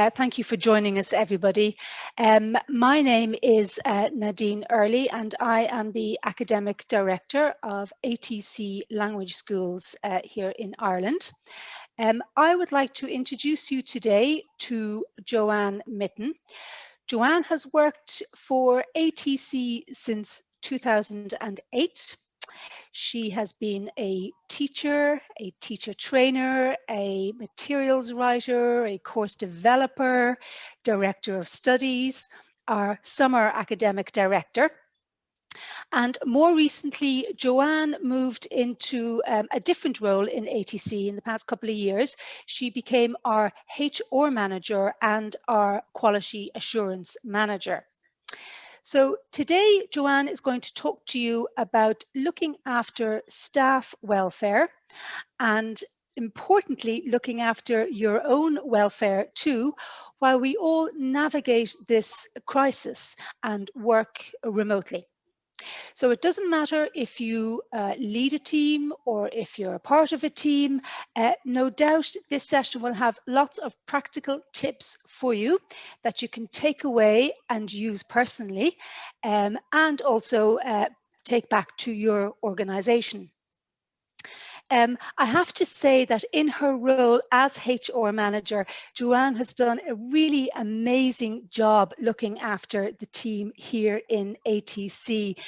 Thank you for joining us, everybody. My name is Nadine Early, and I am the Academic Director of ATC Language Schools here in Ireland. I would like to introduce you today to Joanne Mitten. Joanne has worked for ATC since 2008. She has been a teacher trainer, a materials writer, a course developer, director of studies, our summer academic director. And more recently, Joanne moved into a different role in ATC in the past couple of years. She became our HR manager and our quality assurance manager. So today, Joanne is going to talk to you about looking after staff welfare and, importantly, looking after your own welfare too, while we all navigate this crisis and work remotely. So it doesn't matter if you lead a team or if you're a part of a team. No doubt this session will have lots of practical tips for you that you can take away and use personally, and also take back to your organization. I have to say that in her role as HR manager, Joanne has done a really amazing job looking after the team here in ATC.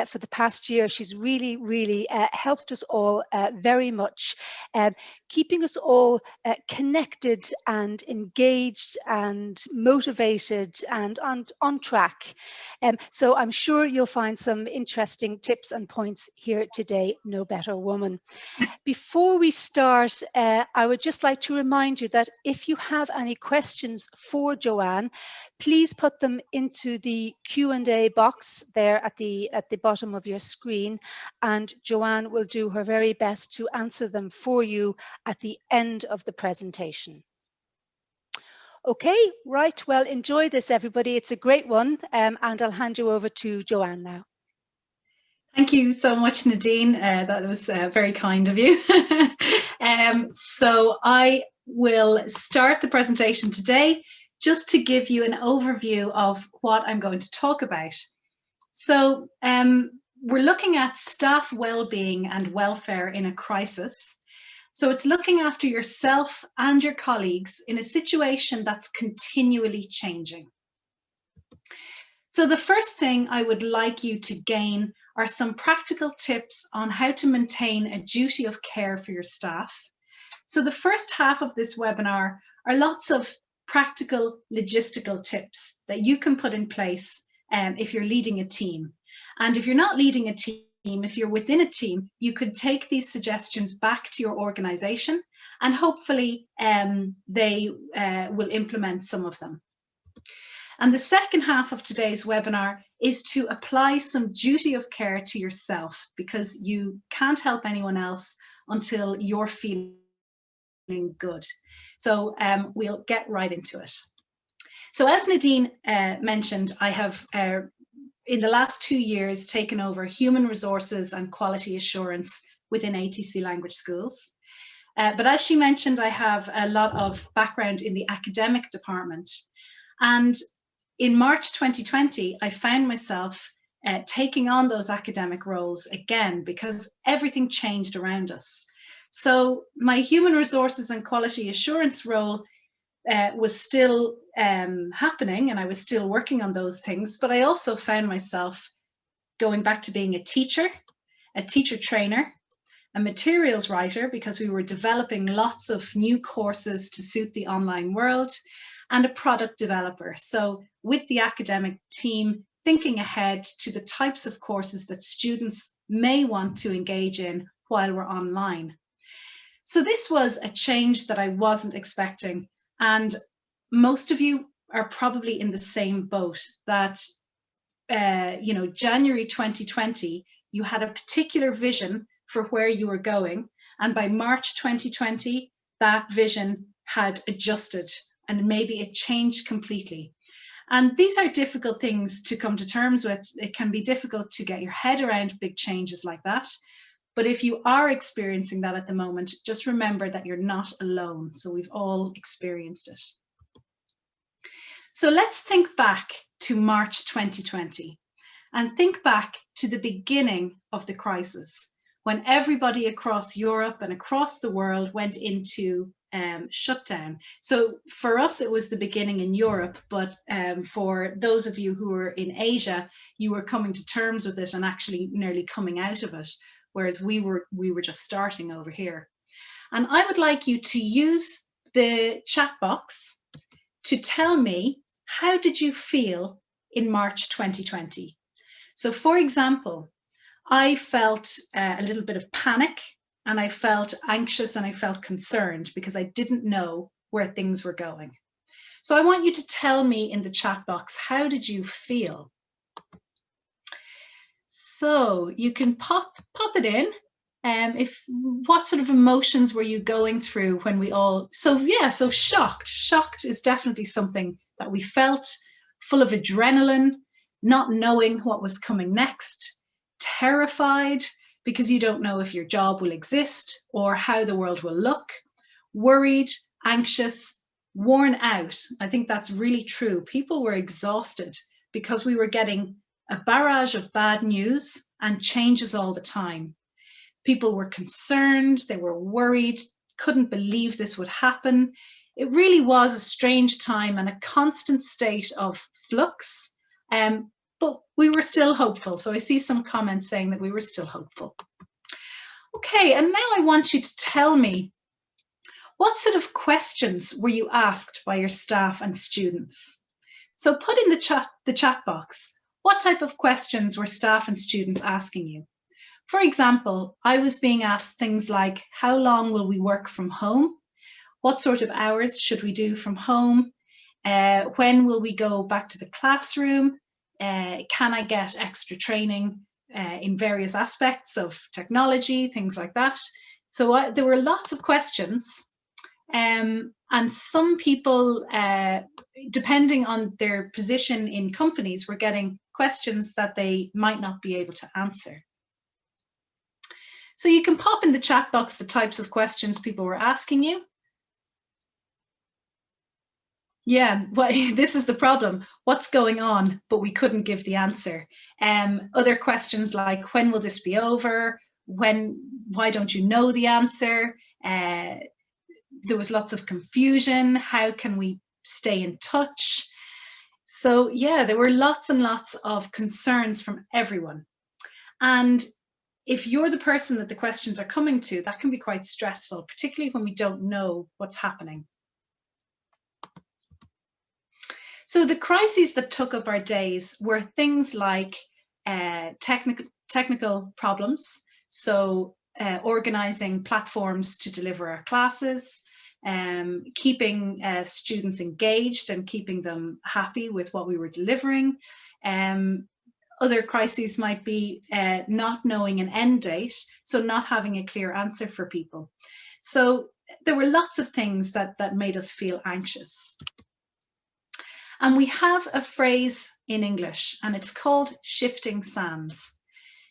For the past year, she's really helped us all very much, keeping us all connected and engaged and motivated and on track. So I'm sure you'll find some interesting tips and points here today. No better woman. Before we start, I would just like to remind you that if you have any questions for Joanne, please put them into the Q&A box there at the bottom of your screen, and Joanne will do her very best to answer them for you at the end of the presentation. Okay, right, well, enjoy this, everybody. It's a great one, and I'll hand you over to Joanne now. Thank you so much, Nadine. That was very kind of you. So I will start the presentation today just to give you an overview of what I'm going to talk about. So we're looking at staff well-being and welfare in a crisis. So it's looking after yourself and your colleagues in a situation that's continually changing. So the first thing I would like you to gain are some practical tips on how to maintain a duty of care for your staff. So the first half of this webinar are lots of practical logistical tips that you can put in place if you're leading a team. And if you're not leading a team, if you're within a team, you could take these suggestions back to your organization and hopefully they will implement some of them. And the second half of today's webinar is to apply some duty of care to yourself, because you can't help anyone else until you're feeling good. So we'll get right into it. So as Nadine mentioned, I have in the last 2 years taken over human resources and quality assurance within ATC Language Schools. But as she mentioned, I have a lot of background in the academic department. And in March 2020, I found myself taking on those academic roles again because everything changed around us. So my human resources and quality assurance role was still happening, and I was still working on those things, but I also found myself going back to being a teacher trainer, a materials writer, because we were developing lots of new courses to suit the online world, and a product developer. So with the academic team, thinking ahead to the types of courses that students may want to engage in while we're online. So this was a change that I wasn't expecting. And most of you are probably in the same boat that, January 2020, you had a particular vision for where you were going. And by March 2020, that vision had adjusted and maybe it changed completely. And these are difficult things to come to terms with. It can be difficult to get your head around big changes like that. But if you are experiencing that at the moment, just remember that you're not alone. So we've all experienced it. So let's think back to March 2020 and think back to the beginning of the crisis, when everybody across Europe and across the world went into shutdown. So for us, it was the beginning in Europe, but for those of you who were in Asia, you were coming to terms with it and actually nearly coming out of it, whereas we were just starting over here. And I would like you to use the chat box to tell me, how did you feel in March 2020? So for example, I felt a little bit of panic, and I felt anxious, and I felt concerned because I didn't know where things were going. So I want you to tell me in the chat box, how did you feel? So you can pop it in. What sort of emotions were you going through when we all, so shocked is definitely something that we felt, full of adrenaline, not knowing what was coming next, terrified because you don't know if your job will exist or how the world will look, worried, anxious, worn out. I think that's really true. People were exhausted because we were getting a barrage of bad news and changes all the time. People were concerned, they were worried, couldn't believe this would happen. It really was a strange time and a constant state of flux. But we were still hopeful. So I see some comments saying that we were still hopeful. Okay, and now I want you to tell me, what sort of questions were you asked by your staff and students? So put in the chat box, what type of questions were staff and students asking you? For example, I was being asked things like, how long will we work from home? What sort of hours should we do from home? When will we go back to the classroom? Can I get extra training in various aspects of technology, things like that? So there were lots of questions, and some people, depending on their position in companies, were getting questions that they might not be able to answer. So you can pop in the chat box the types of questions people were asking you. Yeah, well, this is the problem. What's going on? But we couldn't give the answer. Other questions like, when will this be over? Why don't you know the answer? There was lots of confusion. How can we stay in touch? So yeah, there were lots and lots of concerns from everyone. And if you're the person that the questions are coming to, that can be quite stressful, particularly when we don't know what's happening. So the crises that took up our days were things like technical problems, so organizing platforms to deliver our classes, keeping students engaged and keeping them happy with what we were delivering. Other crises might be not knowing an end date, so not having a clear answer for people. So there were lots of things that made us feel anxious. And we have a phrase in English, and it's called shifting sands.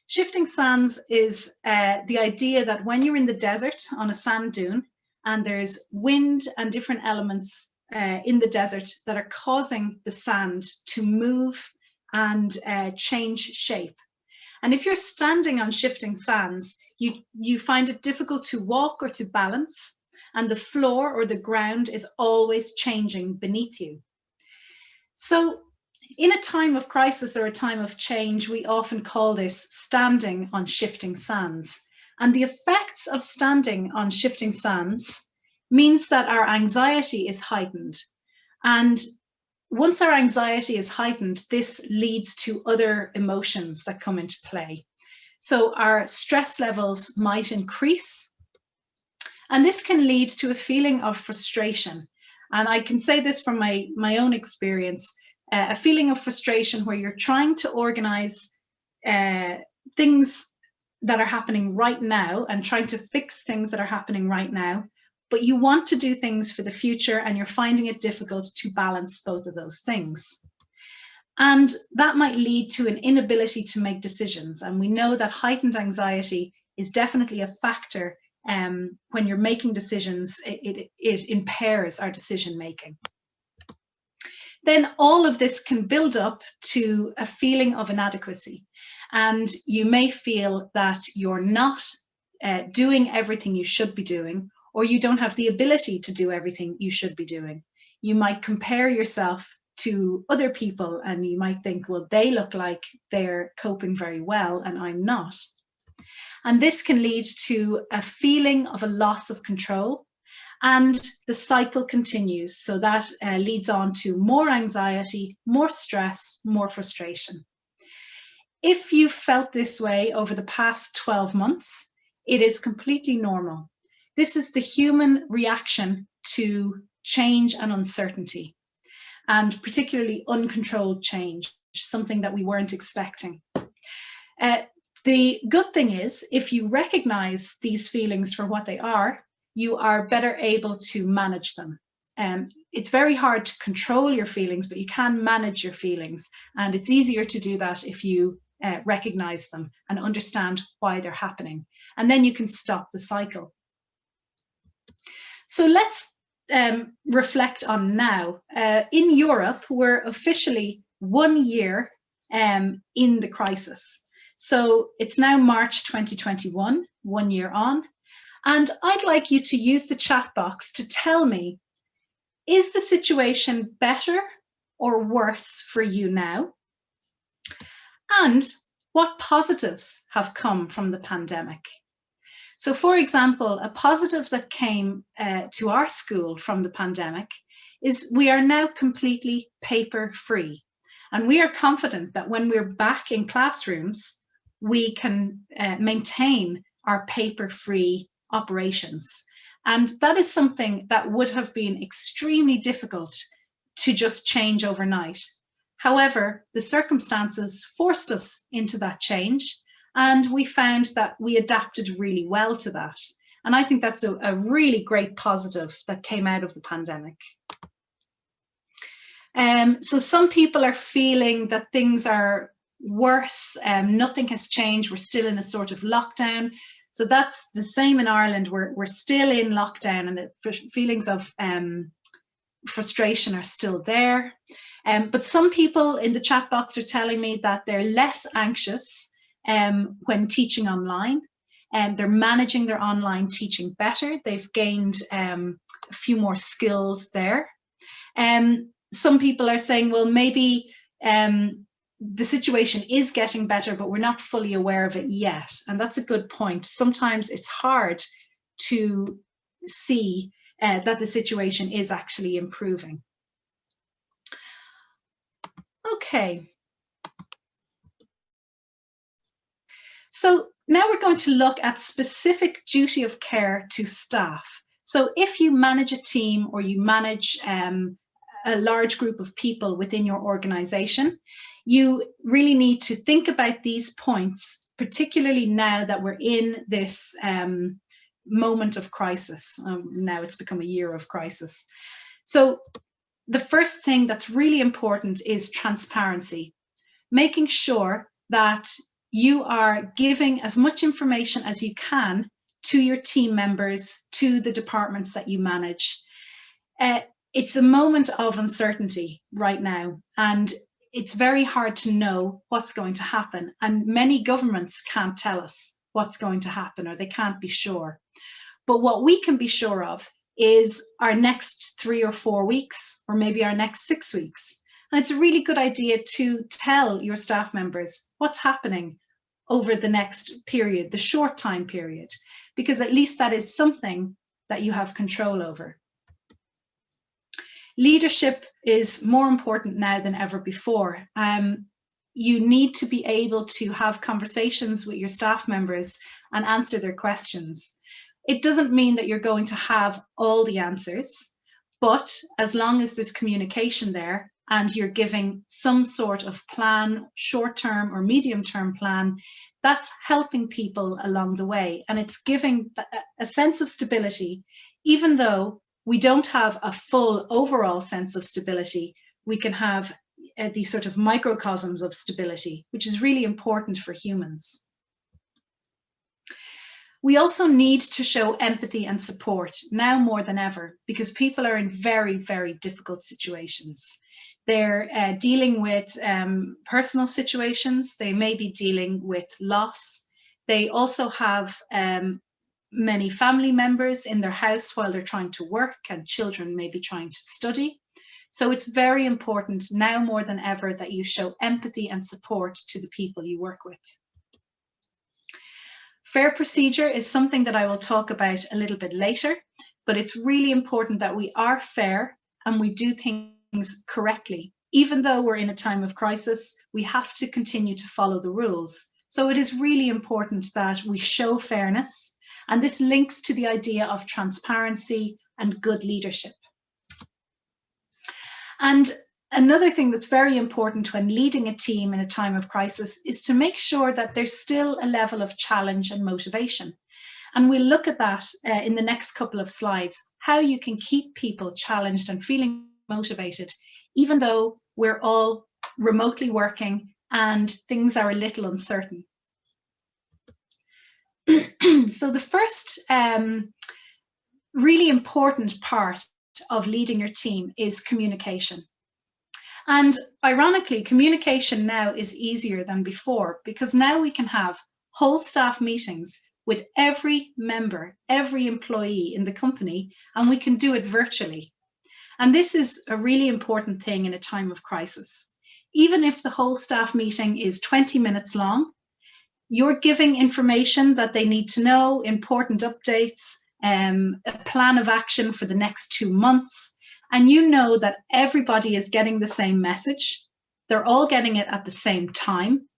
Shifting sands is the idea that when you're in the desert on a sand dune, and there's wind and different elements in the desert that are causing the sand to move and change shape. And if you're standing on shifting sands, you find it difficult to walk or to balance, and the floor or the ground is always changing beneath you. So in a time of crisis or a time of change, we often call this standing on shifting sands. And the effects of standing on shifting sands means that our anxiety is heightened. And once our anxiety is heightened, this leads to other emotions that come into play. So our stress levels might increase, and this can lead to a feeling of frustration. And I can say this from my own experience, a feeling of frustration where you're trying to organize things that are happening right now and trying to fix things that are happening right now, but you want to do things for the future and you're finding it difficult to balance both of those things. And that might lead to an inability to make decisions. And we know that heightened anxiety is definitely a factor. When you're making decisions, it impairs our decision making. then all of this can build up to a feeling of inadequacy. And you may feel that you're not doing everything you should be doing, or you don't have the ability to do everything you should be doing. You might compare yourself to other people and you might think, well, they look like they're coping very well and I'm not. And this can lead to a feeling of a loss of control, and the cycle continues. So that leads on to more anxiety, more stress, more frustration. If you've felt this way over the past 12 months, it is completely normal. This is the human reaction to change and uncertainty, and particularly uncontrolled change, something that we weren't expecting. The good thing is, if you recognize these feelings for what they are, you are better able to manage them. It's very hard to control your feelings, but you can manage your feelings. And it's easier to do that if you recognize them and understand why they're happening. And then you can stop the cycle. So let's reflect on now. In Europe, we're officially 1 year in the crisis. So it's now March 2021, 1 year on. And I'd like you to use the chat box to tell me, is the situation better or worse for you now? And what positives have come from the pandemic? So for example, a positive that came to our school from the pandemic is we are now completely paper-free. And we are confident that when we're back in classrooms, we can maintain our paper-free operations. And that is something that would have been extremely difficult to just change overnight. However, the circumstances forced us into that change, and we found that we adapted really well to that. And I think that's a really great positive that came out of the pandemic. So some people are feeling that things are worse, nothing has changed, we're still in a sort of lockdown. So that's the same in Ireland. We're still in lockdown, and the feelings of frustration are still there. But some people in the chat box are telling me that they're less anxious when teaching online, and they're managing their online teaching better. They've gained a few more skills there. Some people are saying, well, maybe the situation is getting better, but we're not fully aware of it yet. And that's a good point. Sometimes it's hard to see that the situation is actually improving. Okay. So now we're going to look at specific duty of care to staff. So if you manage a team or you manage a large group of people within your organization, you really need to think about these points, particularly now that we're in this moment of crisis. Now it's become a year of crisis. So the first thing that's really important is transparency, making sure that you are giving as much information as you can to your team members, to the departments that you manage. It's a moment of uncertainty right now, and it's very hard to know what's going to happen. And many governments can't tell us what's going to happen, or they can't be sure. But what we can be sure of is our next 3 or 4 weeks, or maybe our next 6 weeks. And it's a really good idea to tell your staff members what's happening over the next period, the short time period, because at least that is something that you have control over. Leadership is more important now than ever before. You need to be able to have conversations with your staff members and answer their questions. It doesn't mean that you're going to have all the answers, but as long as there's communication there and you're giving some sort of plan, short-term or medium-term plan, that's helping people along the way. And it's giving a sense of stability, even though we don't have a full overall sense of stability. We can have these sort of microcosms of stability, which is really important for humans. We also need to show empathy and support now more than ever, because people are in very, very difficult situations. They're dealing with personal situations. They may be dealing with loss. They also have many family members in their house while they're trying to work, and children may be trying to study. So it's very important now more than ever that you show empathy and support to the people you work with. Fair procedure is something that I will talk about a little bit later, but it's really important that we are fair and we do things correctly. Even though we're in a time of crisis, we have to continue to follow the rules. So it is really important that we show fairness, and this links to the idea of transparency and good leadership. And another thing that's very important when leading a team in a time of crisis is to make sure that there's still a level of challenge and motivation. And we'll look at that in the next couple of slides, how you can keep people challenged and feeling motivated, even though we're all remotely working and things are a little uncertain. So the first really important part of leading your team is communication. And ironically, communication now is easier than before, because now we can have whole staff meetings with every member, every employee in the company, and we can do it virtually. And this is a really important thing in a time of crisis. Even if the whole staff meeting is 20 minutes long, you're giving information that they need to know, important updates, a plan of action for the next 2 months, and you know that everybody is getting the same message. They're all getting it at the same time,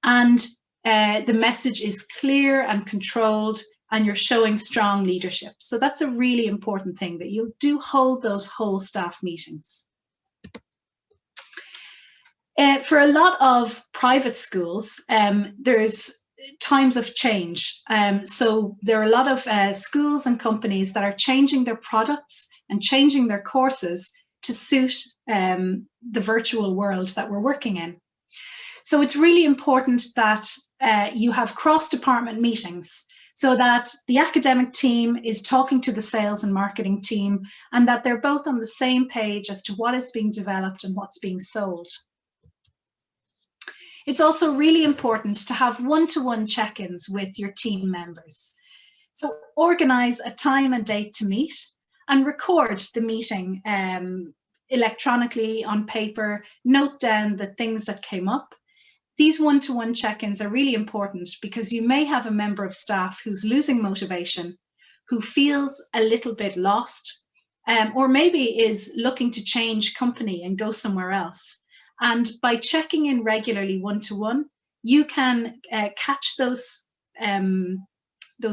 and the message is clear and controlled, and you're showing strong leadership. So that's a really important thing, that you do hold those whole staff meetings. For a lot of private schools, there's times of change. So there are a lot of schools and companies that are changing their products and changing their courses to suit the virtual world that we're working in. So it's really important that you have cross-department meetings, so that the academic team is talking to the sales and marketing team, and that they're both on the same page as to what is being developed and what's being sold. It's also really important to have one-to-one check-ins with your team members. So organize a time and date to meet, and record the meeting electronically on paper. Note down the things that came up. These one-to-one check-ins are really important, because you may have a member of staff who's losing motivation, who feels a little bit lost, or maybe is looking to change company and go somewhere else. And by checking in regularly one-to-one, you can catch those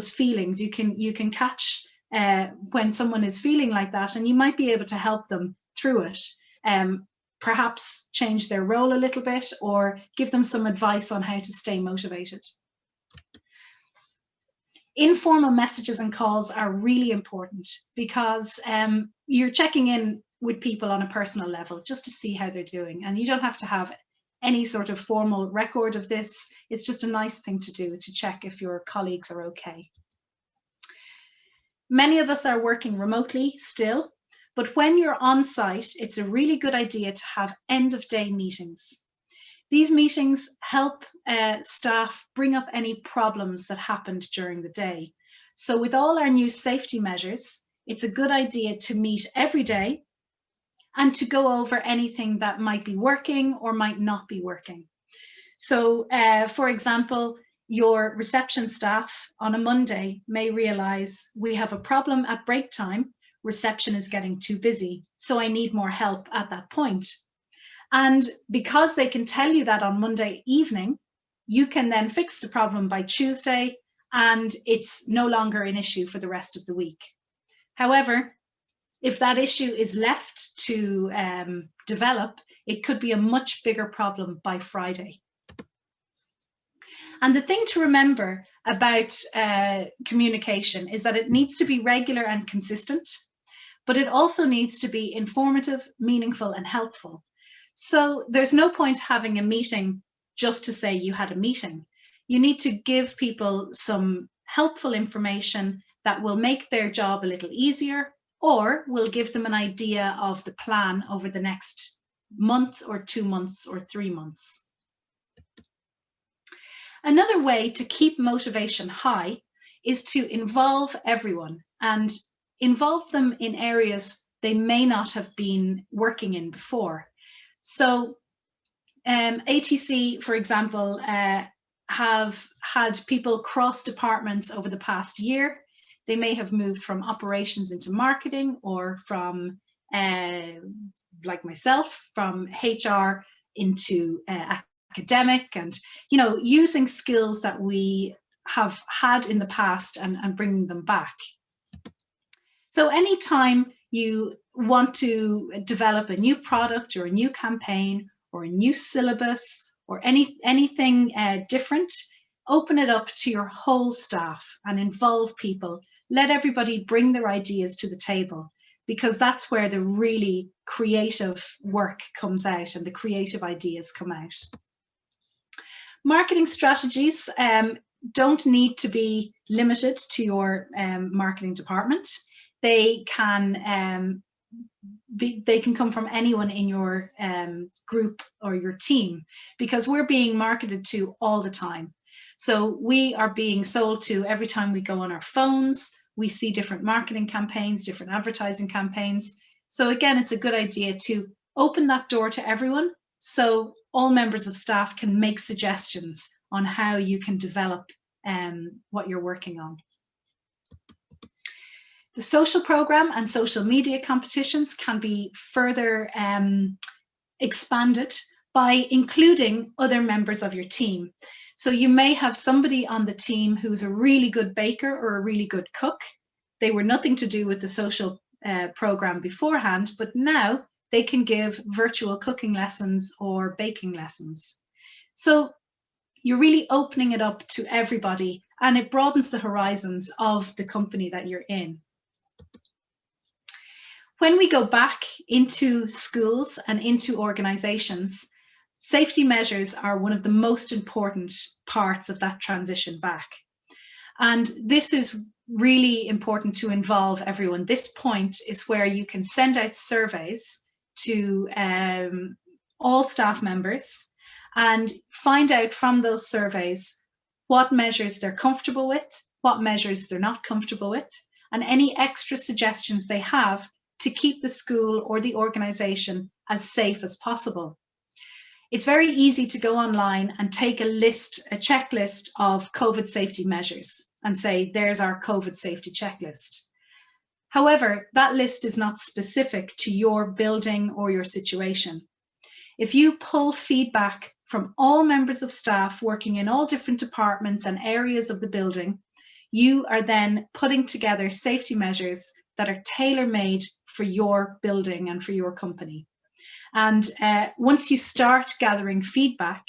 feelings. You can catch when someone is feeling like that, and you might be able to help them through it. Perhaps change their role a little bit, or give them some advice on how to stay motivated. Informal messages and calls are really important, because you're checking in with people on a personal level just to see how they're doing, and you don't have to have any sort of formal record of this. It's just a nice thing to do, to check if your colleagues are okay. Many of us are working remotely still, but when you're on site, it's a really good idea to have end of day meetings. These meetings help staff bring up any problems that happened during the day. So with all our new safety measures, it's a good idea to meet every day and to go over anything that might be working or might not be working. So for example, your reception staff on a Monday may realize, we have a problem at break time, reception is getting too busy, so I need more help at that point. And because they can tell you that on Monday evening, you can then fix the problem by Tuesday, and it's no longer an issue for the rest of the week. However, if that issue is left to develop, it could be a much bigger problem by Friday. And the thing to remember about communication is that it needs to be regular and consistent, but it also needs to be informative, meaningful, and helpful. So there's no point having a meeting just to say you had a meeting. You need to give people some helpful information that will make their job a little easier, or will give them an idea of the plan over the next month or 2 months or 3 months. Another way to keep motivation high is to involve everyone and involve them in areas they may not have been working in before. So ATC, for example, have had people cross departments over the past year. They may have moved from operations into marketing, or from, like myself, from HR into academic, and using skills that we have had in the past and bringing them back. So anytime you want to develop a new product or a new campaign or a new syllabus or anything different, open it up to your whole staff and involve people. Let everybody bring their ideas to the table, because that's where the really creative work comes out and the creative ideas come out. Marketing strategies don't need to be limited to your marketing department. They can come from anyone in your group or your team, because we're being marketed to all the time. So we are being sold to every time we go on our phones. We see different marketing campaigns, different advertising campaigns. So again, it's a good idea to open that door to everyone, so all members of staff can make suggestions on how you can develop what you're working on. The social program and social media competitions can be further expanded by including other members of your team. So you may have somebody on the team who's a really good baker or a really good cook. They were nothing to do with the social program beforehand, but now they can give virtual cooking lessons or baking lessons. So you're really opening it up to everybody, and it broadens the horizons of the company that you're in. When we go back into schools and into organizations, safety measures are one of the most important parts of that transition back. And this is really important to involve everyone. This point is where you can send out surveys to all staff members and find out from those surveys what measures they're comfortable with, what measures they're not comfortable with, and any extra suggestions they have to keep the school or the organization as safe as possible. It's very easy to go online and take a checklist of COVID safety measures and say, there's our COVID safety checklist. However, that list is not specific to your building or your situation. If you pull feedback from all members of staff working in all different departments and areas of the building, you are then putting together safety measures that are tailor-made for your building and for your company. And once you start gathering feedback,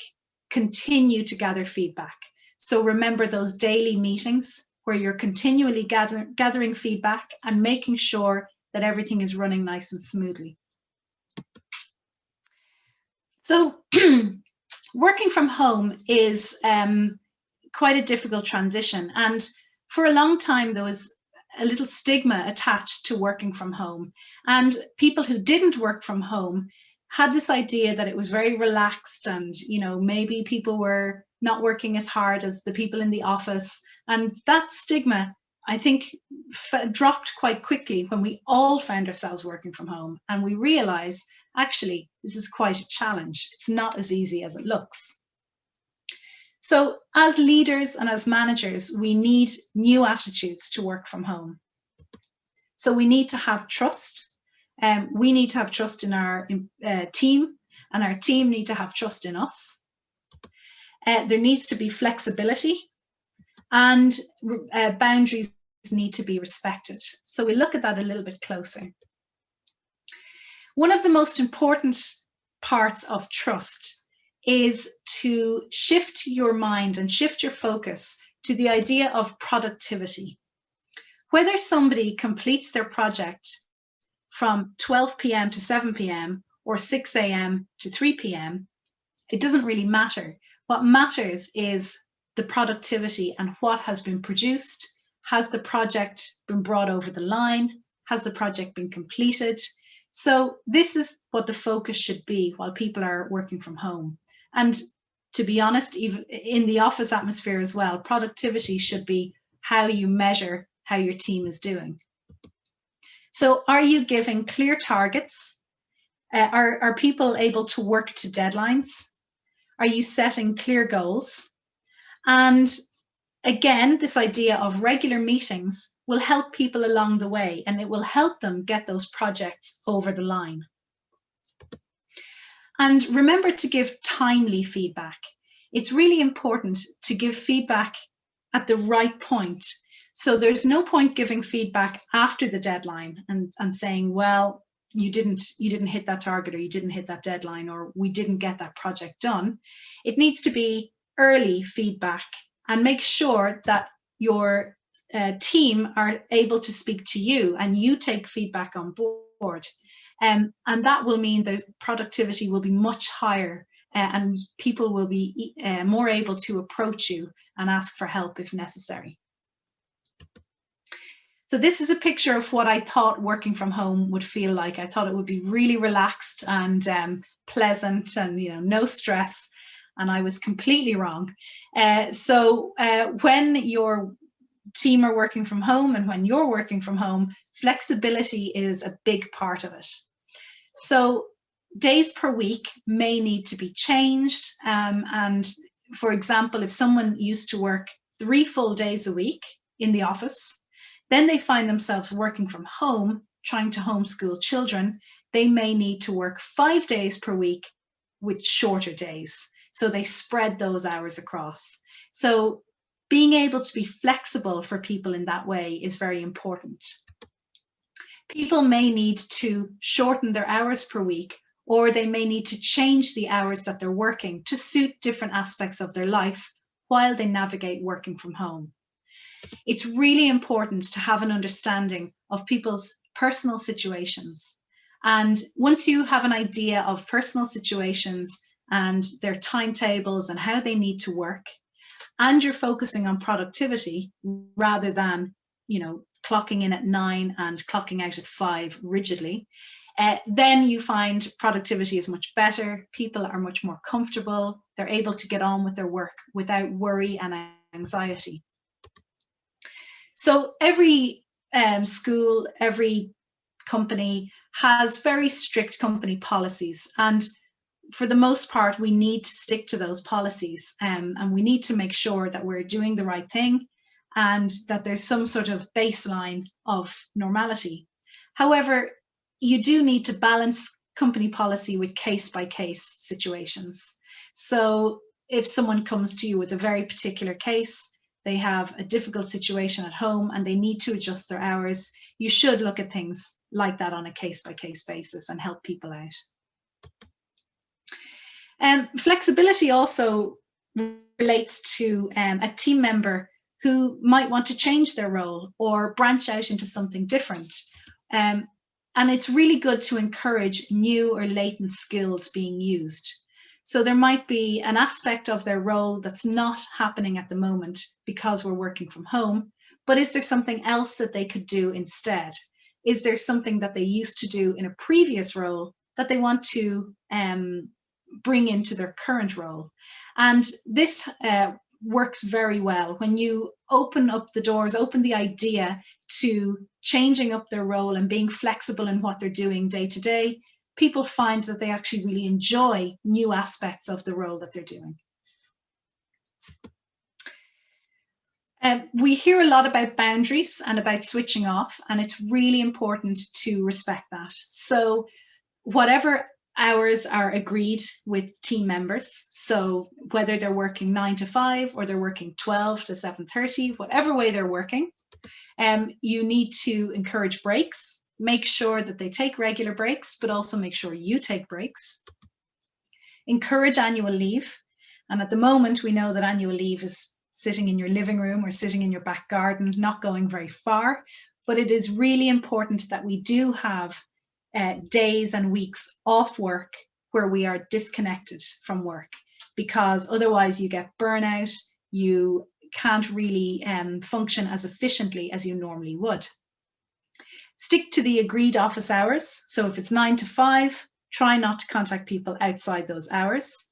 continue to gather feedback. So remember those daily meetings where you're continually gathering feedback and making sure that everything is running nice and smoothly. So working from home is quite a difficult transition. And for a long time, there was a little stigma attached to working from home. And people who didn't work from home had this idea that it was very relaxed, and maybe people were not working as hard as the people in the office. And that stigma, I think, dropped quite quickly when we all found ourselves working from home, and we realized, actually, this is quite a challenge. It's not as easy as it looks. So as leaders and as managers, we need new attitudes to work from home. So we need to have trust. We need to have trust in our team, and our team need to have trust in us. There needs to be flexibility, and boundaries need to be respected. So we'll look at that a little bit closer. One of the most important parts of trust is to shift your mind and shift your focus to the idea of productivity. Whether somebody completes their project from 12 p.m. to 7 p.m. or 6 a.m. to 3 p.m., it doesn't really matter. What matters is the productivity and what has been produced. Has the project been brought over the line? Has the project been completed? So this is what the focus should be while people are working from home. And to be honest, even in the office atmosphere as well, productivity should be how you measure how your team is doing. So are you giving clear targets? Are people able to work to deadlines? Are you setting clear goals? And again, this idea of regular meetings will help people along the way, and it will help them get those projects over the line. And remember to give timely feedback. It's really important to give feedback at the right point. So there's no point giving feedback after the deadline and saying, well, you didn't hit that target, or you didn't hit that deadline, or we didn't get that project done. It needs to be early feedback, and make sure that your team are able to speak to you and you take feedback on board. And that will mean the productivity will be much higher, and people will be more able to approach you and ask for help if necessary. So this is a picture of what I thought working from home would feel like. I thought it would be really relaxed and pleasant, and no stress. And I was completely wrong. So when your team are working from home and when you're working from home, flexibility is a big part of it. So days per week may need to be changed. And for example, if someone used to work 3 full days a week in the office, then they find themselves working from home, trying to homeschool children, they may need to work 5 days per week with shorter days. So they spread those hours across. So being able to be flexible for people in that way is very important. People may need to shorten their hours per week, or they may need to change the hours that they're working to suit different aspects of their life while they navigate working from home. It's really important to have an understanding of people's personal situations. And once you have an idea of personal situations and their timetables and how they need to work, and you're focusing on productivity rather than, clocking in at 9 and clocking out at 5 rigidly, then you find productivity is much better. People are much more comfortable. They're able to get on with their work without worry and anxiety. So every school, every company has very strict company policies, and for the most part, we need to stick to those policies, and we need to make sure that we're doing the right thing and that there's some sort of baseline of normality. However, you do need to balance company policy with case-by-case situations. So if someone comes to you with a very particular case, they have a difficult situation at home and they need to adjust their hours, you should look at things like that on a case-by-case basis and help people out. Flexibility also relates to a team member who might want to change their role or branch out into something different. And it's really good to encourage new or latent skills being used. So there might be an aspect of their role that's not happening at the moment because we're working from home, but is there something else that they could do instead? Is there something that they used to do in a previous role that they want to bring into their current role? And this works very well when you open up the doors, open the idea to changing up their role and being flexible in what they're doing day to day. People find that they actually really enjoy new aspects of the role that they're doing. We hear a lot about boundaries and about switching off, and it's really important to respect that. So whatever hours are agreed with team members, so whether they're working 9 to 5 or they're working 12 to 7:30, whatever way they're working, you need to encourage breaks. Make sure that they take regular breaks, but also make sure you take breaks. Encourage annual leave. And at the moment, we know that annual leave is sitting in your living room or sitting in your back garden, not going very far. But it is really important that we do have days and weeks off work where we are disconnected from work, because otherwise you get burnout, you can't really function as efficiently as you normally would. Stick to the agreed office hours. So if it's 9 to 5, try not to contact people outside those hours.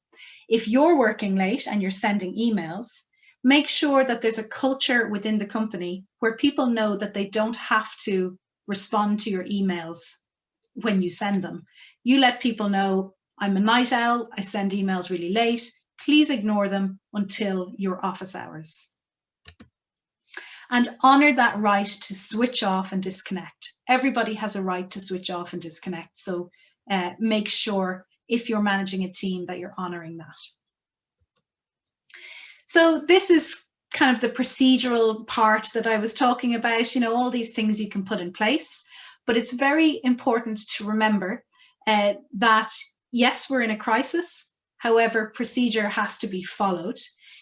If you're working late and you're sending emails, make sure that there's a culture within the company where people know that they don't have to respond to your emails when you send them. You let people know, I'm a night owl, I send emails really late, please ignore them until your office hours. And honor that right to switch off and disconnect. Everybody has a right to switch off and disconnect. So make sure if you're managing a team that you're honoring that. So this is kind of the procedural part that I was talking about, all these things you can put in place. But it's very important to remember that, yes, we're in a crisis. However, procedure has to be followed.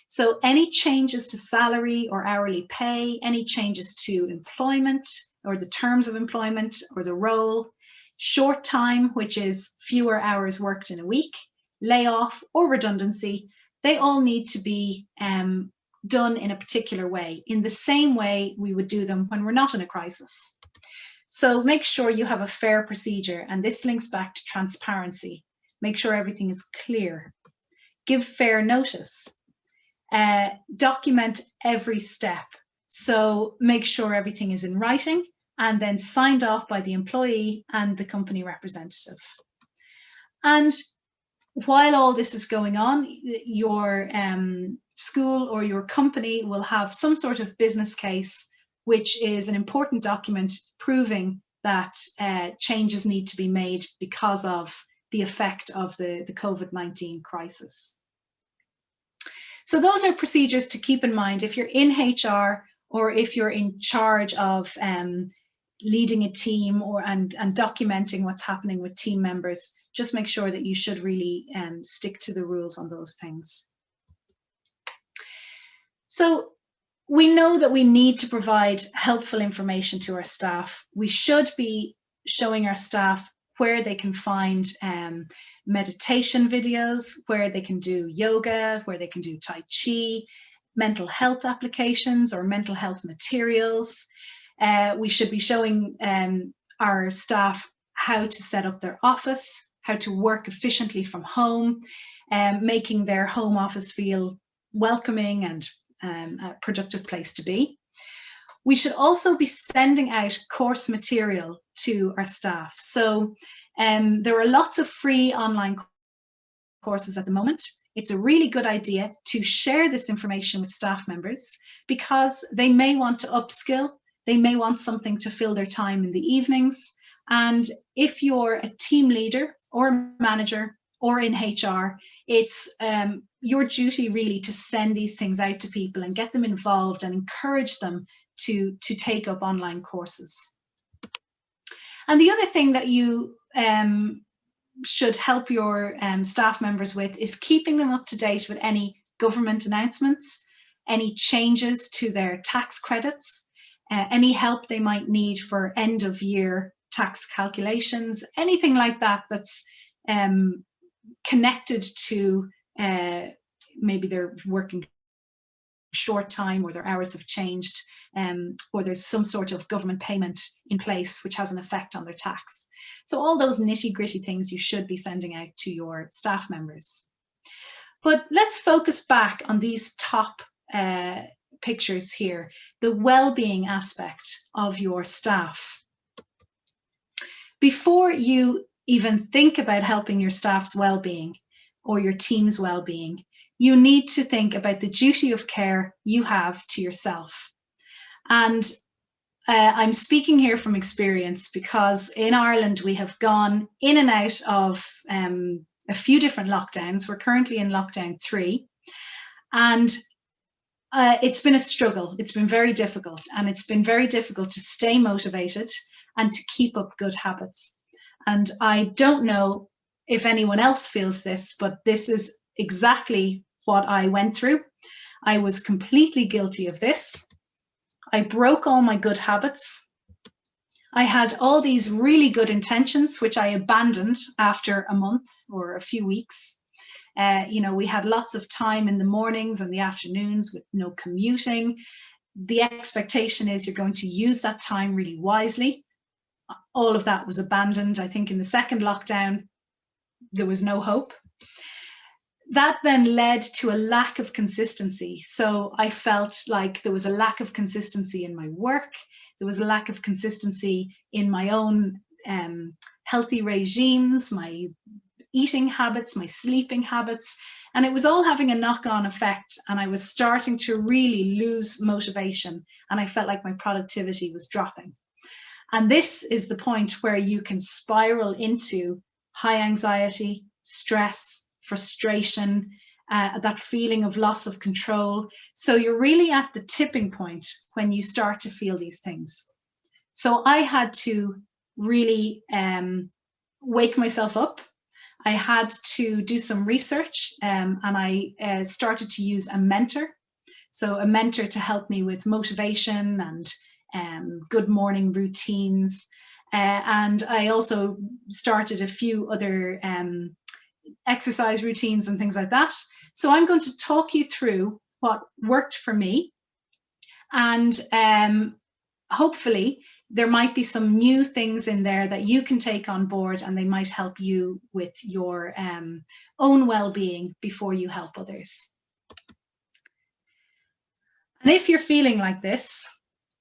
So any changes to salary or hourly pay, any changes to employment or the terms of employment or the role, short time, which is fewer hours worked in a week, layoff or redundancy, they all need to be done in a particular way, in the same way we would do them when we're not in a crisis. So make sure you have a fair procedure, and this links back to transparency. Make sure everything is clear. Give fair notice. Document every step. So make sure everything is in writing and then signed off by the employee and the company representative. And while all this is going on, your school or your company will have some sort of business case, which is an important document proving that changes need to be made because of the effect of the COVID-19 crisis. So those are procedures to keep in mind if you're in HR or if you're in charge of leading a team and documenting what's happening with team members. Just make sure that you should really stick to the rules on those things. So we know that we need to provide helpful information to our staff. We should be showing our staff where they can find meditation videos, where they can do yoga, where they can do Tai Chi, mental health applications or mental health materials. We should be showing our staff how to set up their office, how to work efficiently from home, making their home office feel welcoming and a productive place to be. We should also be sending out course material to our staff. So there are lots of free online courses at the moment. It's a really good idea to share this information with staff members because they may want to upskill, they may want something to fill their time in the evenings. And if you're a team leader or manager or in HR, it's your duty really to send these things out to people and get them involved and encourage them to take up online courses. And the other thing that you should help your staff members with is keeping them up to date with any government announcements, any changes to their tax credits, any help they might need for end of year tax calculations, anything like that that's connected to maybe they're working short time or their hours have changed, or there's some sort of government payment in place which has an effect on their tax. So all those nitty-gritty things you should be sending out to your staff members. But let's focus back on these top pictures here, the well-being aspect of your staff. Before you even think about helping your staff's well-being or your team's well-being, you need to think about the duty of care you have to yourself. And I'm speaking here from experience because in Ireland we have gone in and out of a few different lockdowns. We're currently in lockdown 3, and it's been a struggle. It's been very difficult, and it's been very difficult to stay motivated and to keep up good habits. And I don't know if anyone else feels this, but this is exactly what I went through. I was completely guilty of this. I broke all my good habits. I had all these really good intentions, which I abandoned after a month or a few weeks. We had lots of time in the mornings and the afternoons with no commuting. The expectation is you're going to use that time really wisely. All of that was abandoned. I think in the second lockdown, there was no hope. That then led to a lack of consistency. So I felt like there was a lack of consistency in my work. There was a lack of consistency in my own healthy regimes, my eating habits, my sleeping habits, and it was all having a knock-on effect, and I was starting to really lose motivation, and I felt like my productivity was dropping. And this is the point where you can spiral into high anxiety, stress, frustration, that feeling of loss of control. So you're really at the tipping point when you start to feel these things. So I had to really wake myself up. I had to do some research, and I started to use a mentor. So a mentor to help me with motivation and good morning routines. And I also started a few other exercise routines and things like that. So I'm going to talk you through what worked for me, and hopefully there might be some new things in there that you can take on board, and they might help you with your own well-being before you help others. And if you're feeling like this,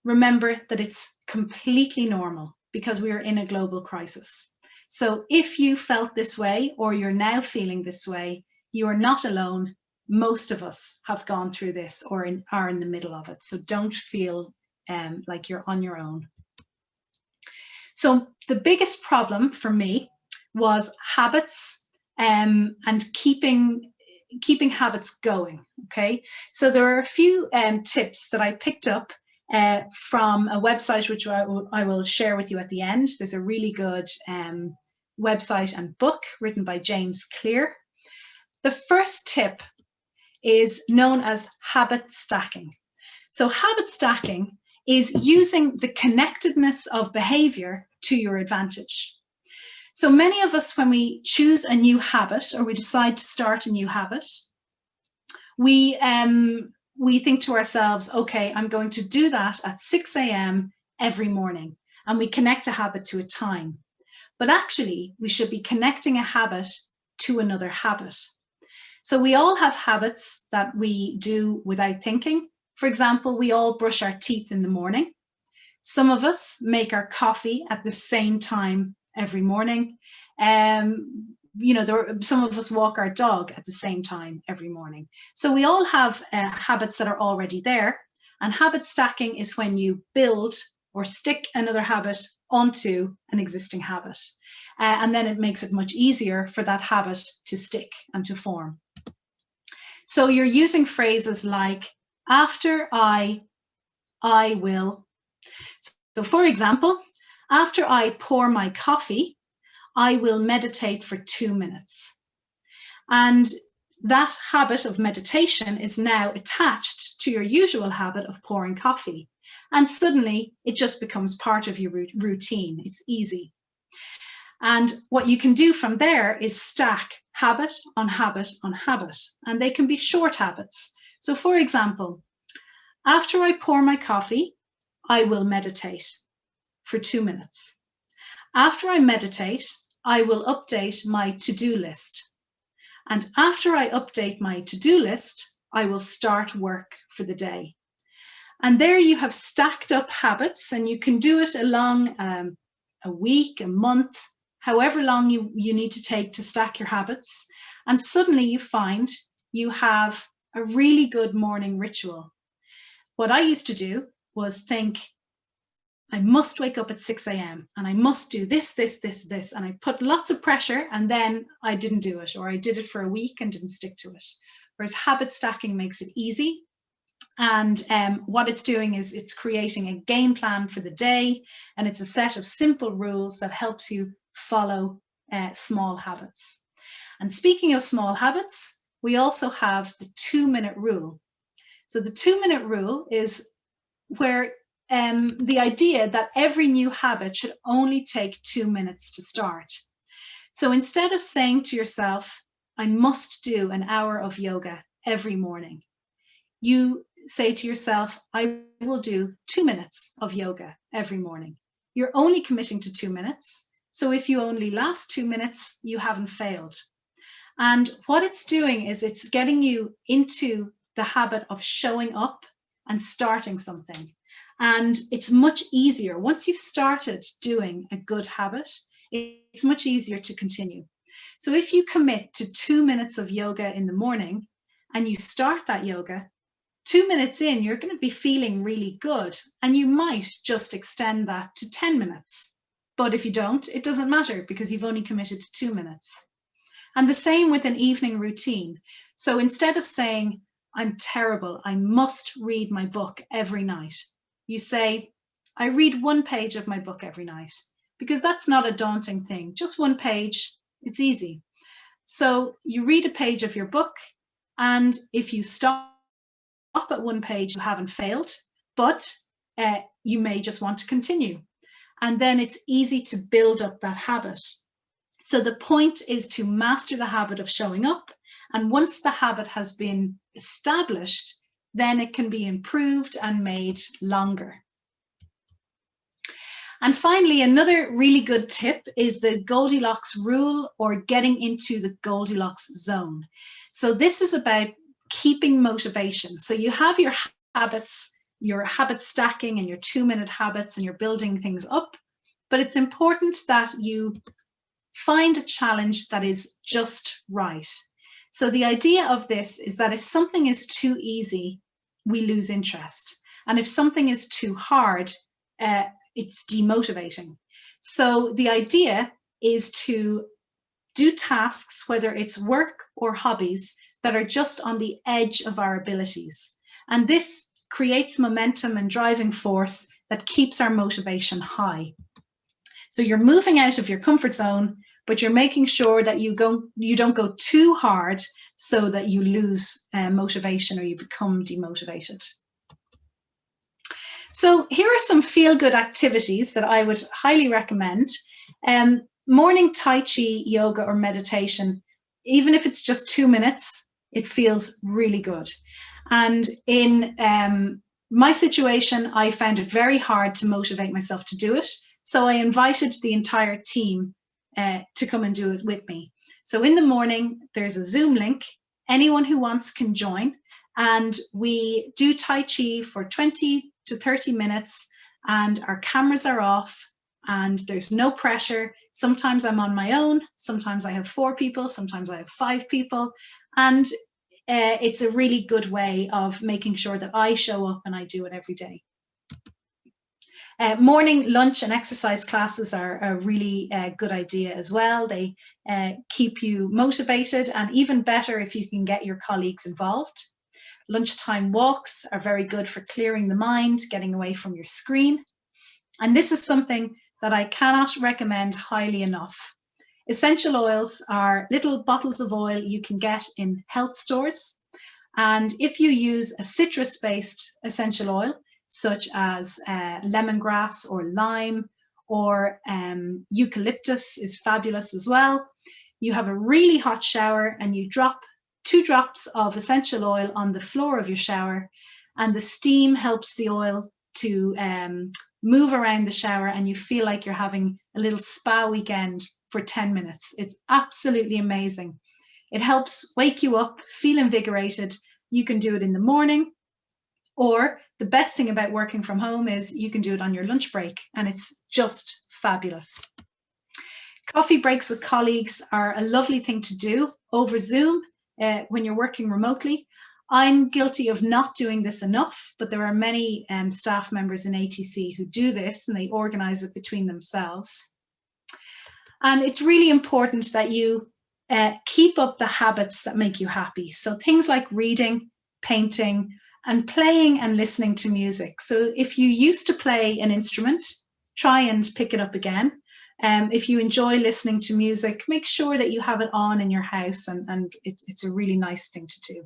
remember that it's completely normal because we are in a global crisis. So if you felt this way, or you're now feeling this way, you are not alone. Most of us have gone through this or are in the middle of it. So don't feel like you're on your own. So the biggest problem for me was habits and keeping habits going. Okay, so there are a few tips that I picked up from a website which I will share with you at the end. There's a really good website and book written by James Clear. The first tip is known as habit stacking. So habit stacking is using the connectedness of behavior to your advantage. So many of us, when we choose a new habit or we decide to start a new habit, we think to ourselves, okay, I'm going to do that at 6 a.m. every morning, and we connect a habit to a time. But actually, we should be connecting a habit to another habit. So we all have habits that we do without thinking. For example, we all brush our teeth in the morning. Some of us make our coffee at the same time every morning. Some of us walk our dog at the same time every morning. So we all have habits that are already there. And habit stacking is when you build or stick another habit onto an existing habit. And then it makes it much easier for that habit to stick and to form. So you're using phrases like, after I will. So for example, after I pour my coffee, I will meditate for 2 minutes. And that habit of meditation is now attached to your usual habit of pouring coffee. And suddenly it just becomes part of your routine. It's easy. And what you can do from there is stack habit on habit on habit. And they can be short habits. So for example, after I pour my coffee, I will meditate for 2 minutes. After I meditate, I will update my to-do list. And after I update my to-do list, I will start work for the day. And there you have stacked up habits, and you can do it along a week, a month, however long you need to take to stack your habits. And suddenly you find you have a really good morning ritual. What I used to do was think, I must wake up at 6 a.m. and I must do this, this, this, this. And I put lots of pressure, and then I didn't do it, or I did it for a week and didn't stick to it. Whereas habit stacking makes it easy. And what it's doing is it's creating a game plan for the day, and it's a set of simple rules that helps you follow small habits. And speaking of small habits, we also have the 2-minute rule. So the 2-minute rule is where the idea that every new habit should only take 2 minutes to start. So instead of saying to yourself, I must do an hour of yoga every morning. You say to yourself, I will do 2 minutes of yoga every morning. You're only committing to 2 minutes. So if you only last 2 minutes, you haven't failed. And what it's doing is it's getting you into the habit of showing up and starting something. And it's much easier. Once you've started doing a good habit, it's much easier to continue. So if you commit to 2 minutes of yoga in the morning and you start that yoga, 2 minutes in, you're going to be feeling really good. And you might just extend that to 10 minutes. But if you don't, it doesn't matter because you've only committed to 2 minutes. And the same with an evening routine. So instead of saying, I'm terrible, I must read my book every night, you say, I read 1 page of my book every night, because that's not a daunting thing. Just 1 page, it's easy. So you read a page of your book, and if you stop at 1 page, you haven't failed, but you may just want to continue. And then it's easy to build up that habit. So the point is to master the habit of showing up. And once the habit has been established, then it can be improved and made longer. And finally, another really good tip is the Goldilocks rule, or getting into the Goldilocks zone. So this is about keeping motivation. So you have your habit stacking and your 2-minute habits, and you're building things up. But it's important that you find a challenge that is just right. So the idea of this is that if something is too easy, we lose interest. And if something is too hard, it's demotivating. So the idea is to do tasks, whether it's work or hobbies, that are just on the edge of our abilities. And this creates momentum and driving force that keeps our motivation high. So you're moving out of your comfort zone, but you're making sure that you don't go too hard so that you lose motivation or you become demotivated. So here are some feel-good activities that I would highly recommend. Morning Tai Chi, yoga, or meditation, even if it's just 2 minutes, it feels really good. And in my situation, I found it very hard to motivate myself to do it. So I invited the entire team to come and do it with me. So in the morning, there's a Zoom link. Anyone who wants can join. And we do Tai Chi for 20 to 30 minutes, and our cameras are off, and there's no pressure. Sometimes I'm on my own. Sometimes I have 4 people. Sometimes I have 5 people. And it's a really good way of making sure that I show up and I do it every day. Morning lunch and exercise classes are a really good idea as well. They keep you motivated, and even better if you can get your colleagues involved. Lunchtime walks are very good for clearing the mind, getting away from your screen. And this is something that I cannot recommend highly enough. Essential oils are little bottles of oil you can get in health stores. And if you use a citrus-based essential oil, such as lemongrass or lime, or eucalyptus is fabulous as well, you have a really hot shower and you drop 2 drops of essential oil on the floor of your shower, and the steam helps the oil to move around the shower, and you feel like you're having a little spa weekend for 10 minutes. It's absolutely amazing. It helps wake you up, feel invigorated. You can do it in the morning, or the best thing about working from home is you can do it on your lunch break, and it's just fabulous. Coffee breaks with colleagues are a lovely thing to do over Zoom when you're working remotely. I'm guilty of not doing this enough, but there are many staff members in ATC who do this, and they organize it between themselves. And it's really important that you keep up the habits that make you happy. So things like reading, painting, and playing and listening to music. So if you used to play an instrument, try and pick it up again. If you enjoy listening to music, make sure that you have it on in your house, and it's a really nice thing to do.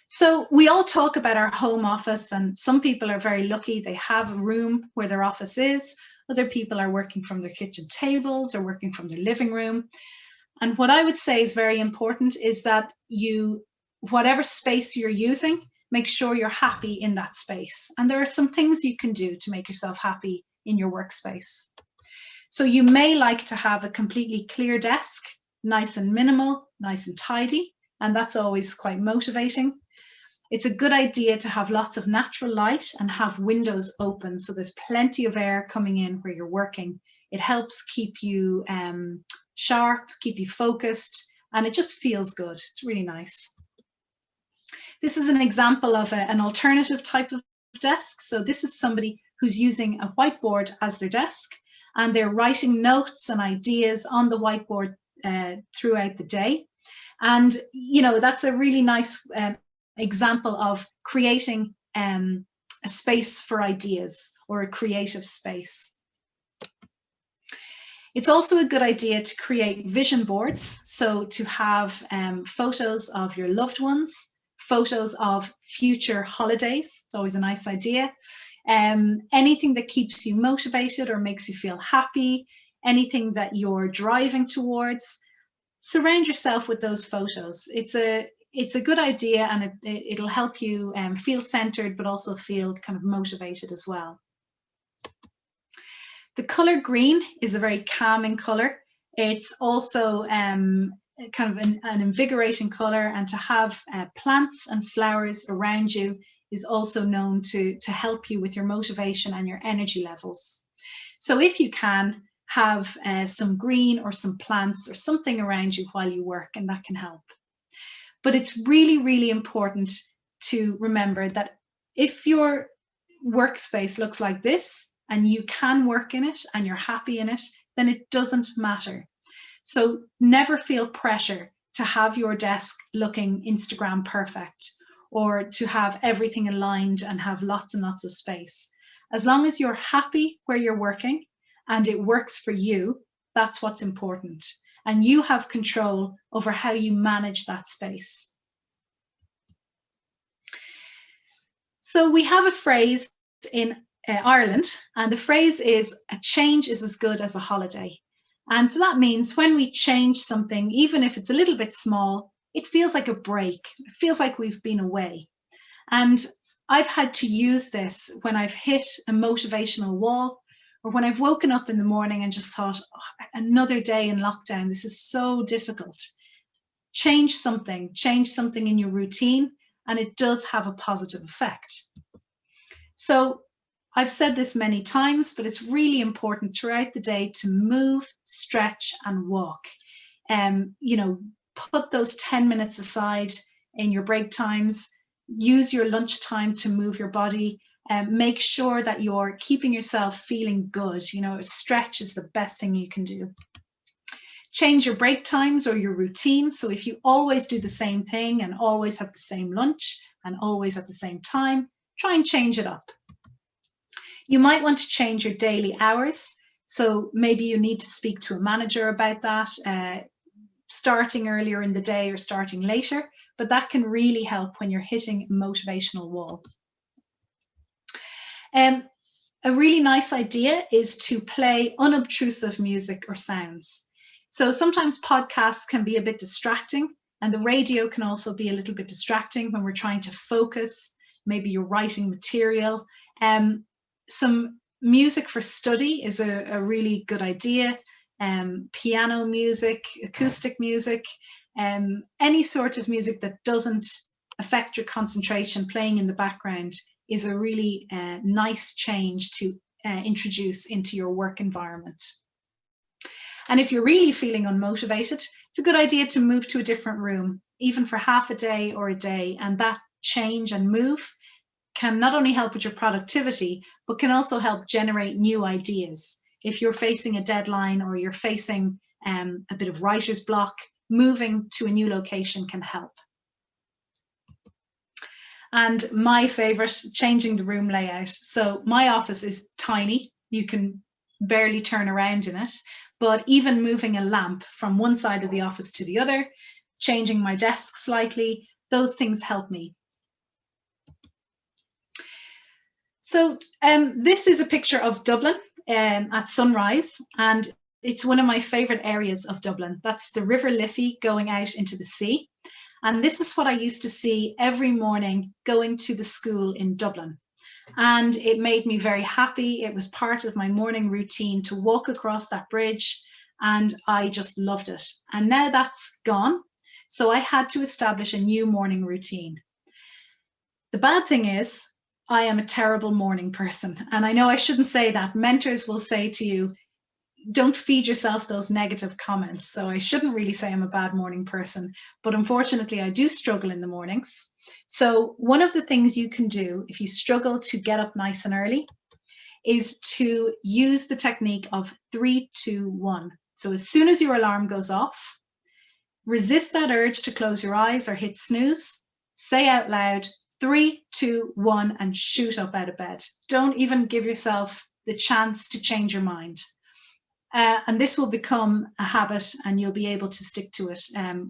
So we all talk about our home office, and some people are very lucky. They have a room where their office is. Other people are working from their kitchen tables or working from their living room. And what I would say is very important is that whatever space you're using, make sure you're happy in that space. And there are some things you can do to make yourself happy in your workspace. So you may like to have a completely clear desk, nice and minimal, nice and tidy, and that's always quite motivating. It's a good idea to have lots of natural light and have windows open so there's plenty of air coming in where you're working. It helps keep you sharp, keep you focused, and it just feels good. It's really nice. This is an example of an alternative type of desk. So this is somebody who's using a whiteboard as their desk, and they're writing notes and ideas on the whiteboard throughout the day. And, you know, that's a really nice example of creating a space for ideas, or a creative space. It's also a good idea to create vision boards. So to have photos of your loved ones, photos of future holidays. It's always a nice idea. Anything that keeps you motivated or makes you feel happy, anything that you're driving towards, surround yourself with those photos. It's a good idea, and it'll help you feel centered, but also feel kind of motivated as well. The color green is a very calming color. It's also kind of an invigorating color, and to have plants and flowers around you is also known to help you with your motivation and your energy levels. So if you can, have some green or some plants or something around you while you work, and that can help. But it's really, really important to remember that if your workspace looks like this and you can work in it and you're happy in it, then it doesn't matter. So never feel pressure to have your desk looking Instagram perfect, or to have everything aligned and have lots and lots of space. As long as you're happy where you're working and it works for you, that's what's important. And you have control over how you manage that space. So we have a phrase in Ireland, and the phrase is, a change is as good as a holiday. And so that means when we change something, even if it's a little bit small, it feels like a break. It feels like we've been away. And I've had to use this when I've hit a motivational wall, or when I've woken up in the morning and just thought, oh, another day in lockdown, this is so difficult. Change something in your routine, and it does have a positive effect. So I've said this many times, but it's really important throughout the day to move, stretch, and walk. You know, put those 10 minutes aside in your break times, use your lunch time to move your body, make sure that you're keeping yourself feeling good. You know, a stretch is the best thing you can do. Change your break times or your routine. So if you always do the same thing and always have the same lunch and always at the same time, try and change it up. You might want to change your daily hours. So maybe you need to speak to a manager about that, starting earlier in the day or starting later, but that can really help when you're hitting a motivational wall. A really nice idea is to play unobtrusive music or sounds. So sometimes podcasts can be a bit distracting, and the radio can also be a little bit distracting when we're trying to focus. Maybe you're writing material. Some music for study is a really good idea. Piano music, acoustic music, any sort of music that doesn't affect your concentration, playing in the background, is a really nice change to introduce into your work environment. And if you're really feeling unmotivated, it's a good idea to move to a different room, even for half a day or a day. And that change and move can not only help with your productivity, but can also help generate new ideas. If you're facing a deadline or you're facing a bit of writer's block, moving to a new location can help. And my favorite, changing the room layout. So my office is tiny. You can barely turn around in it, but even moving a lamp from one side of the office to the other, changing my desk slightly, those things help me. So this is a picture of Dublin at sunrise, and it's one of my favourite areas of Dublin. That's the River Liffey going out into the sea. And this is what I used to see every morning going to the school in Dublin. And it made me very happy. It was part of my morning routine to walk across that bridge, and I just loved it. And now that's gone. So I had to establish a new morning routine. The bad thing is, I am a terrible morning person. And I know I shouldn't say that. Mentors will say to you, don't feed yourself those negative comments. So I shouldn't really say I'm a bad morning person, but unfortunately I do struggle in the mornings. So one of the things you can do if you struggle to get up nice and early is to use the technique of 3, 2, 1. So as soon as your alarm goes off, resist that urge to close your eyes or hit snooze, say out loud, 3, 2, 1, and shoot up out of bed. Don't even give yourself the chance to change your mind. And this will become a habit, and you'll be able to stick to it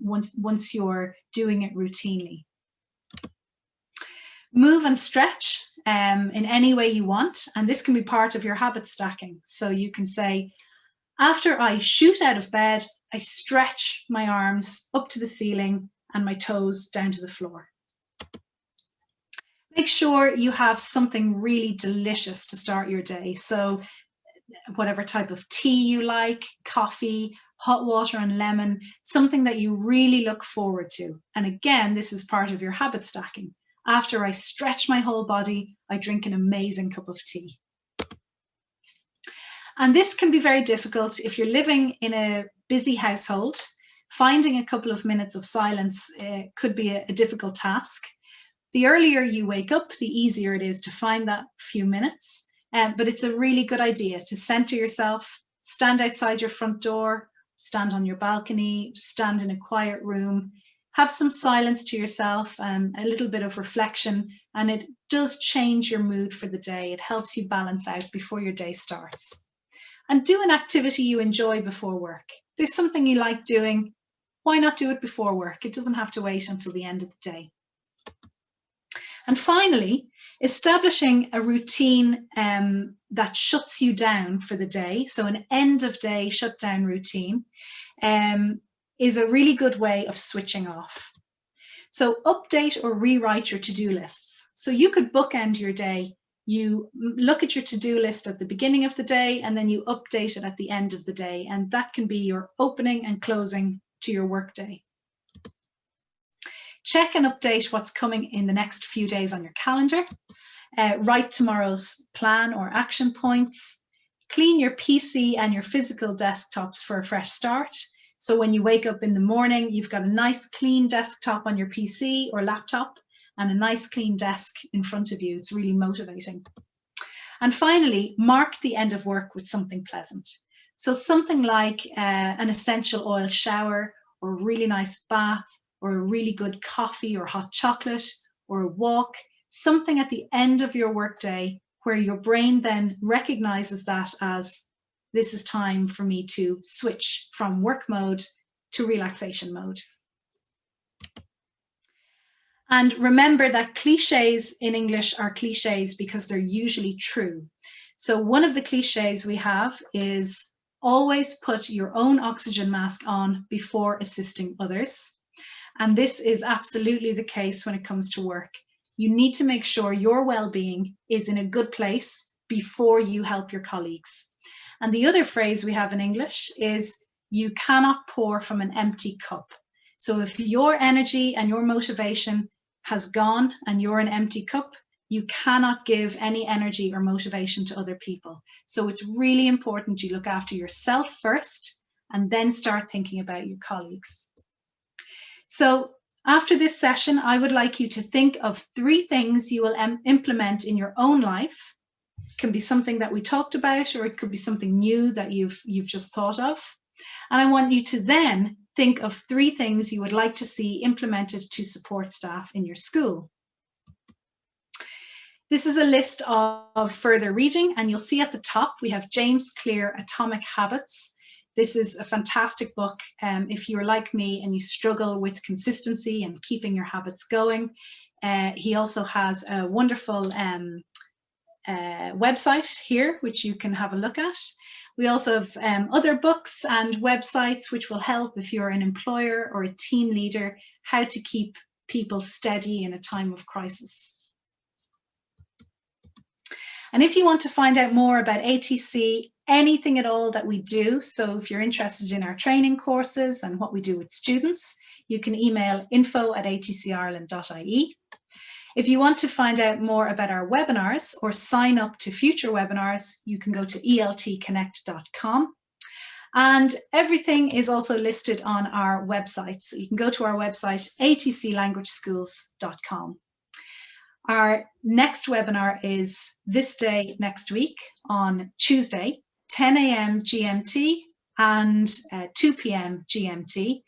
once you're doing it routinely. Move and stretch in any way you want, and this can be part of your habit stacking. So you can say, after I shoot out of bed, I stretch my arms up to the ceiling and my toes down to the floor. Make sure you have something really delicious to start your day. So whatever type of tea you like, coffee, hot water and lemon, something that you really look forward to. And again, this is part of your habit stacking. After I stretch my whole body, I drink an amazing cup of tea. And this can be very difficult if you're living in a busy household. Finding a couple of minutes of silence could be a difficult task. The earlier you wake up, the easier it is to find that few minutes. But it's a really good idea to center yourself, stand outside your front door, stand on your balcony, stand in a quiet room, have some silence to yourself, a little bit of reflection, and it does change your mood for the day. It helps you balance out before your day starts. And do an activity you enjoy before work. If there's something you like doing, why not do it before work? It doesn't have to wait until the end of the day. And finally, establishing a routine that shuts you down for the day, so an end of day shutdown routine, is a really good way of switching off. So update or rewrite your to-do lists. So you could bookend your day. You look at your to-do list at the beginning of the day, and then you update it at the end of the day. And that can be your opening and closing to your workday. Check and update what's coming in the next few days on your calendar. Write tomorrow's plan or action points. Clean your PC and your physical desktops for a fresh start. So when you wake up in the morning, you've got a nice clean desktop on your PC or laptop and a nice clean desk in front of you. It's really motivating. And finally, mark the end of work with something pleasant. So something like an essential oil shower, or a really nice bath, or a really good coffee or hot chocolate, or a walk, something at the end of your workday where your brain then recognizes that as, this is time for me to switch from work mode to relaxation mode. And remember that cliches in English are cliches because they're usually true. So one of the cliches we have is always put your own oxygen mask on before assisting others. And this is absolutely the case when it comes to work. You need to make sure your well-being is in a good place before you help your colleagues. And the other phrase we have in English is, you cannot pour from an empty cup. So if your energy and your motivation has gone and you're an empty cup, you cannot give any energy or motivation to other people. So it's really important you look after yourself first and then start thinking about your colleagues. So after this session, I would like you to think of 3 things you will implement in your own life. It can be something that we talked about, or it could be something new that you've just thought of. And I want you to then think of 3 things you would like to see implemented to support staff in your school. This is a list of further reading, and you'll see at the top we have James Clear, Atomic Habits. This is a fantastic book if you're like me and you struggle with consistency and keeping your habits going. He also has a wonderful website here, which you can have a look at. We also have other books and websites which will help if you're an employer or a team leader, how to keep people steady in a time of crisis. And if you want to find out more about ATC, anything at all that we do, so if you're interested in our training courses and what we do with students, you can email info@atcireland.ie. If you want to find out more about our webinars or sign up to future webinars, you can go to eltconnect.com. And everything is also listed on our website. So you can go to our website, atclanguageschools.com. Our next webinar is this day next week on Tuesday, 10 a.m. GMT and 2 p.m. GMT.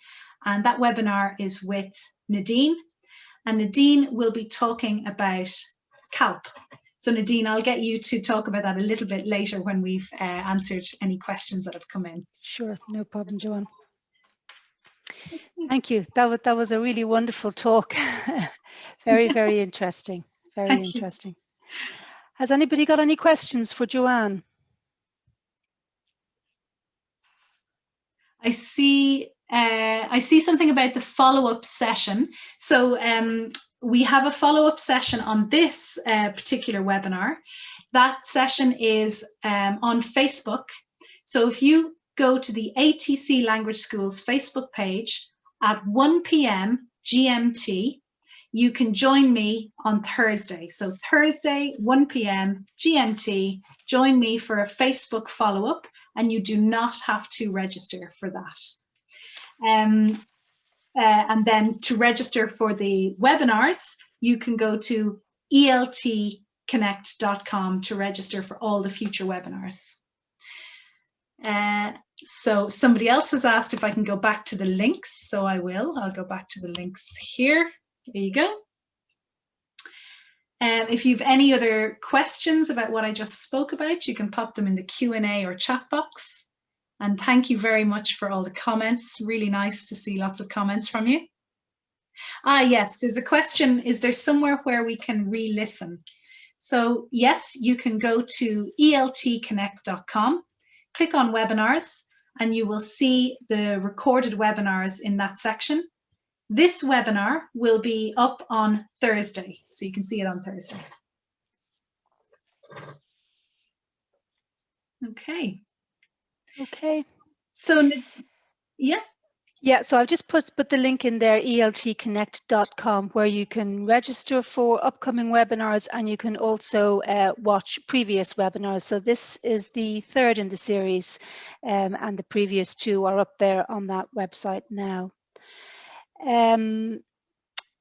And that webinar is with Nadine. And Nadine will be talking about CALP. So Nadine, I'll get you to talk about that a little bit later when we've answered any questions that have come in. Sure, no problem, Joanne. Thank you. That was a really wonderful talk. Very, very interesting. Very interesting. Has anybody got any questions for Joanne? I see something about the follow-up session. So we have a follow-up session on this particular webinar. That session is on Facebook. So if you go to the ATC Language Schools Facebook page at 1 p.m. GMT, you can join me on Thursday. So Thursday, 1 p.m. GMT, join me for a Facebook follow-up, and you do not have to register for that. And then to register for the webinars, you can go to eltconnect.com to register for all the future webinars. So somebody else has asked if I can go back to the links, so I will. I'll go back to the links here. There you go. If you've any other questions about what I just spoke about, you can pop them in the Q&A or chat box. And thank you very much for all the comments. Really nice to see lots of comments from you. Yes, there's a question. Is there somewhere where we can re-listen? So yes, you can go to eltconnect.com, click on webinars, and you will see the recorded webinars in that section. This webinar will be up on Thursday, so you can see it on Thursday. Okay. Okay. So, yeah. Yeah, so I've just put the link in there, eltconnect.com, where you can register for upcoming webinars, and you can also watch previous webinars. So this is the third in the series, and the previous two are up there on that website now.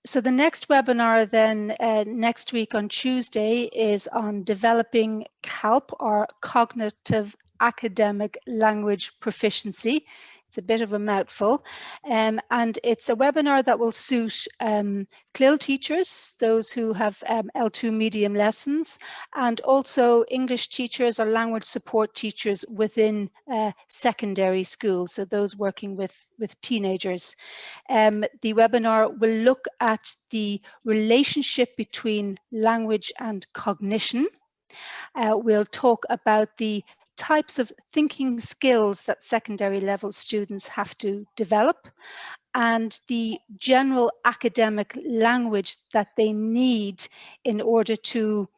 So the next webinar then next week on Tuesday is on developing CALP, or Cognitive Academic Language Proficiency. It's a bit of a mouthful, and it's a webinar that will suit CLIL teachers, those who have L2 medium lessons, and also English teachers or language support teachers within secondary schools, so those working with teenagers. The webinar will look at the relationship between language and cognition. We'll talk about the types of thinking skills that secondary level students have to develop, and the general academic language that they need in order to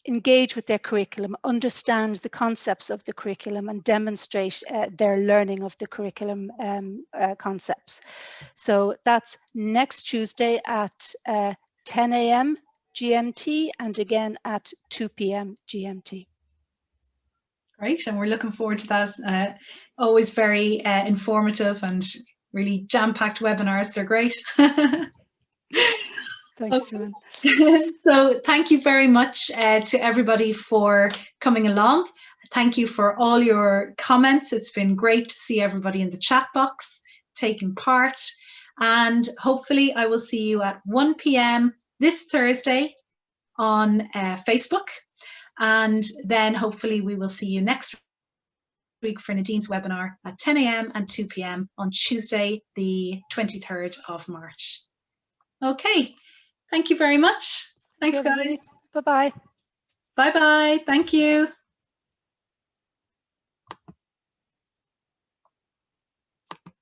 engage with their curriculum, understand the concepts of the curriculum, and demonstrate their learning of the curriculum concepts. So that's next Tuesday at 10 a.m. GMT and again at 2 p.m. GMT. Great, and we're looking forward to that. Always very informative and really jam-packed webinars. They're great. Thanks, Joanne. So thank you very much to everybody for coming along. Thank you for all your comments. It's been great to see everybody in the chat box taking part. And hopefully I will see you at 1 p.m. this Thursday on Facebook. And then hopefully we will see you next week for Nadine's webinar at 10 a.m. and 2 p.m. on Tuesday, the 23rd of March. Okay, thank you very much. Thanks, guys. Bye-bye. Bye-bye. Thank you.